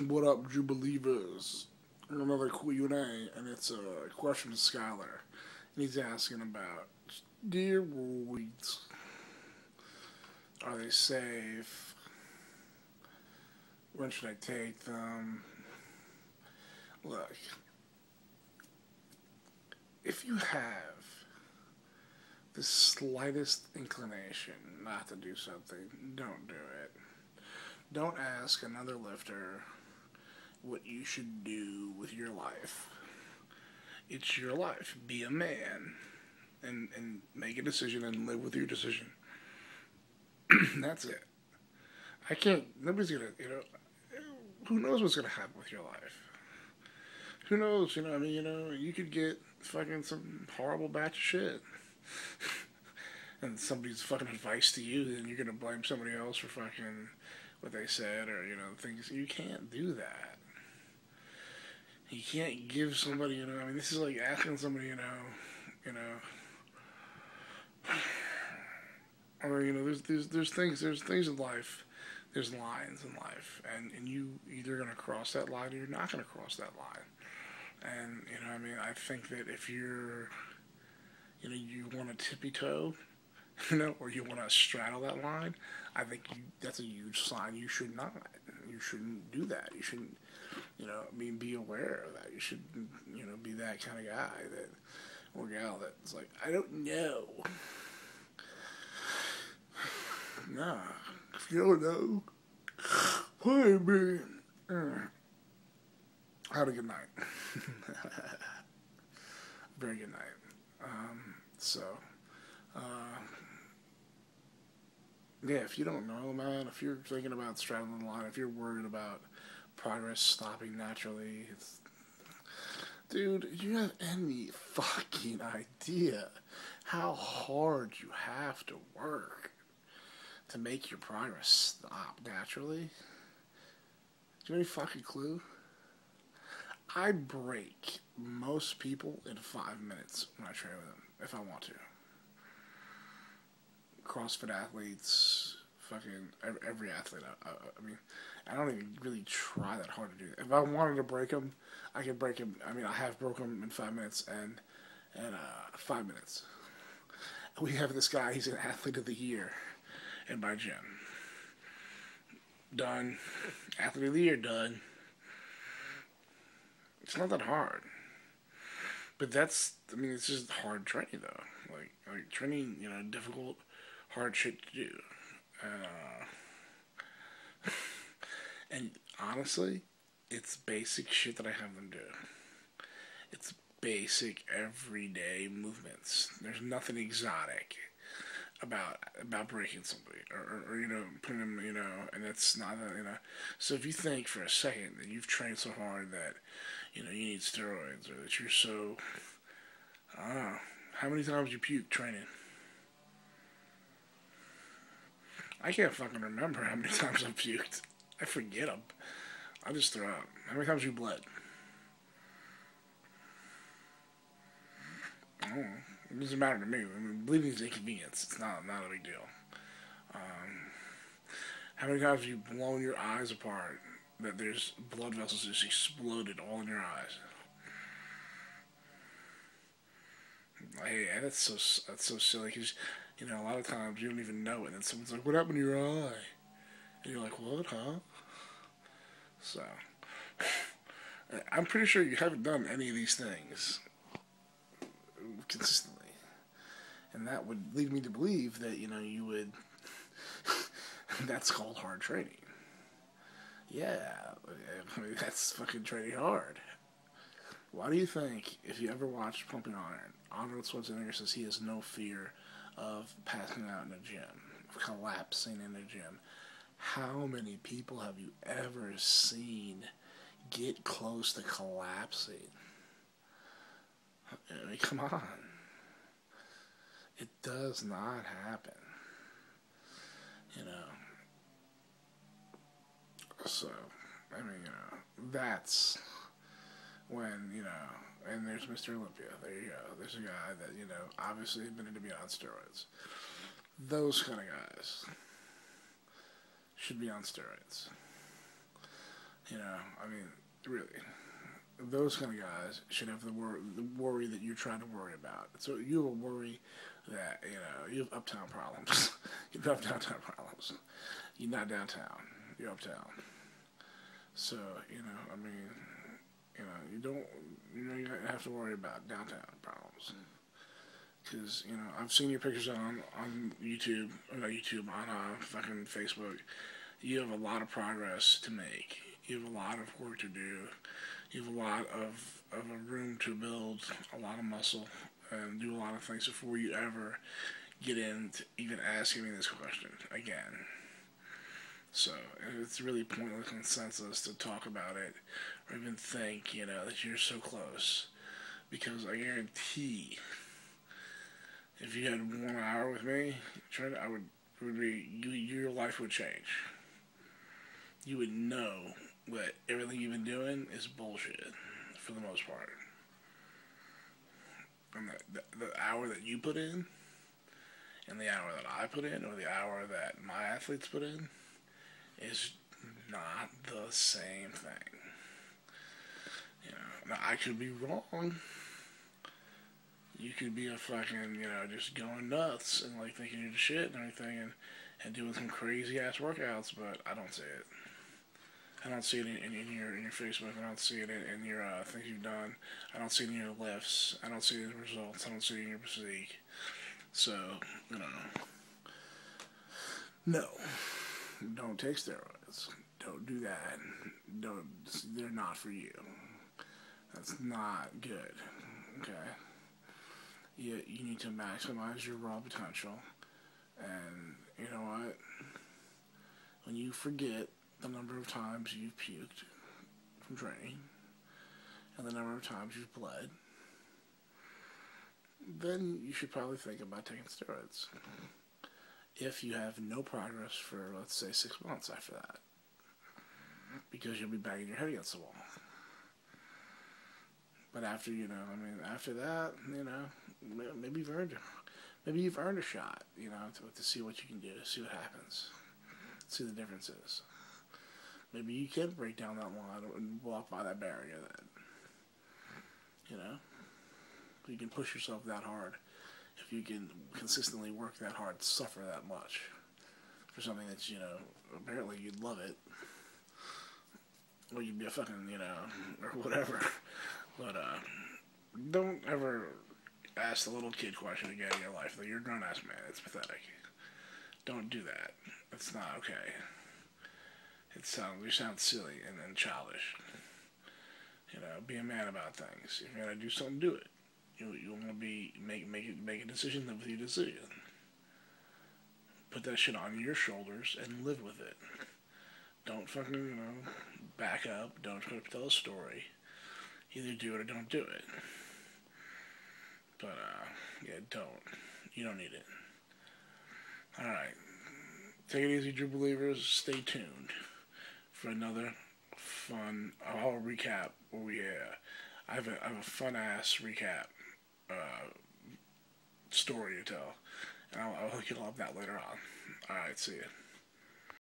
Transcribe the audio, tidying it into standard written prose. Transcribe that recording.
What up, Drew Believers? Another Q&A, and it's a question to Skylar. And he's asking about steroids. Are they safe? When should I take them? Look, if you have the slightest inclination not to do something, don't do it. Don't ask another lifter what you should do with your life. It's your life. Be a man and make a decision and live with your decision. That's it. Nobody's gonna, who knows what's gonna happen with your life? Who knows, you could get fucking some horrible batch of shit. And somebody's fucking advice to you, then you're gonna blame somebody else for fucking what they said or, things. You can't do that. You can't give somebody, this is like asking somebody, or, there's things in life, there's lines in life, and you either going to cross that line or you're not going to cross that line. And, I think that if you're, you want to tippy toe, or you want to straddle that line, I think that's a huge sign you should not. You shouldn't do that. You shouldn't, be aware of that. You should, be that kind of guy or gal that's like, I don't know. Nah, if you don't know, why me? Have a good night. Very good night. Yeah, if you don't know, man, if you're thinking about straddling the line, if you're worried about progress stopping naturally, dude, you have any fucking idea how hard you have to work to make your progress stop naturally? Do you have any fucking clue? I break most people in 5 minutes when I train with them, if I want to. CrossFit athletes, fucking every athlete. I don't even really try that hard to do that. If I wanted to break them, I could break them. I have broken them in 5 minutes and 5 minutes. We have this guy. He's an athlete of the year in my gym. Done. Athlete of the year, done. It's not that hard. But it's just hard training though. Like training, difficult, hard shit to do. And honestly, it's basic shit that I have them do. It's basic everyday movements. There's nothing exotic about breaking somebody or putting them, and it's not that, So if you think for a second that you've trained so hard that, you need steroids or that you're so, I don't know, how many times you puke training? I can't fucking remember how many times I've puked. I forget them. I just throw up. How many times you bled? I don't know. It doesn't matter to me. Bleeding is inconvenience. It's not a big deal. How many times have you blown your eyes apart that there's blood vessels just exploded all in your eyes? Hey, that's so silly because, a lot of times you don't even know it. And then someone's like, what happened to your eye? And you're like, what, huh? So, I'm pretty sure you haven't done any of these things consistently. And that would lead me to believe that, you would, that's called hard training. Yeah, that's fucking training hard. Why do you think, if you ever watched Pumping Iron, Arnold Schwarzenegger says he has no fear of passing out in a gym, of collapsing in a gym? How many people have you ever seen get close to collapsing? Come on. It does not happen. So, that's when, and there's Mr. Olympia. There you go. There's a guy that, obviously admitted to be on steroids. Those kind of guys should be on steroids. You know, I mean, really, those kind of guys should have the worry that you're trying to worry about. So you have a worry that, you know, you have uptown problems. You have downtown problems. You're not downtown. You're uptown. So, you know, I mean, you don't have to worry about downtown problems. Because, you know, I've seen your pictures on YouTube, or not YouTube, on fucking Facebook. You have a lot of progress to make. You have a lot of work to do. You have a lot of a room to build a lot of muscle and do a lot of things before you ever get into even asking me this question again. So it's really pointless and senseless to talk about it or even think, you know, that you're so close. Because I guarantee, if you had 1 hour with me, your life would change. You would know that everything you've been doing is bullshit for the most part. And the hour that you put in, and the hour that I put in, or the hour that my athletes put in, is not the same thing. You know, now I could be wrong. You could be a fucking, you know, just going nuts and like thinking you're the shit and everything, and doing some crazy ass workouts, but I don't see it. I don't see it in your Facebook. I don't see it in your things you've done. I don't see it in your lifts. I don't see it in the results. I don't see it in your physique. So, you know, no, don't take steroids. Don't do that. Don't. They're not for you. That's not good. Okay. You need to maximize your raw potential, and you know what? When you forget the number of times you've puked from training and the number of times you've bled, then you should probably think about taking steroids. If you have no progress for, let's say, 6 months after that, because you'll be banging your head against the wall. But after, you know, I mean, after that, you know, maybe you've earned a shot, you know, to see what you can do, see what happens, see the differences. Maybe you can break down that line and walk by that barrier then. You know? You can push yourself that hard. If you can consistently work that hard, suffer that much for something that's, you know, apparently you'd love it. Or you'd be a fucking, you know, or whatever. But, don't ever ask the little kid question again in your life. You're a grown-ass man. It's pathetic. Don't do that. It's not okay. You sound silly and childish. You know, be a man about things. If you're gonna do something, do it. You want to make a decision, live with your decision. Put that shit on your shoulders and live with it. Don't fucking, you know, back up. Don't try to tell a story. Either do it or don't do it. But yeah, don't. You don't need it. All right. Take it easy, True Believers. Stay tuned for another fun. I'll recap where we are. I have a fun ass recap story to tell, and I'll hook you up that later on. All right, see ya.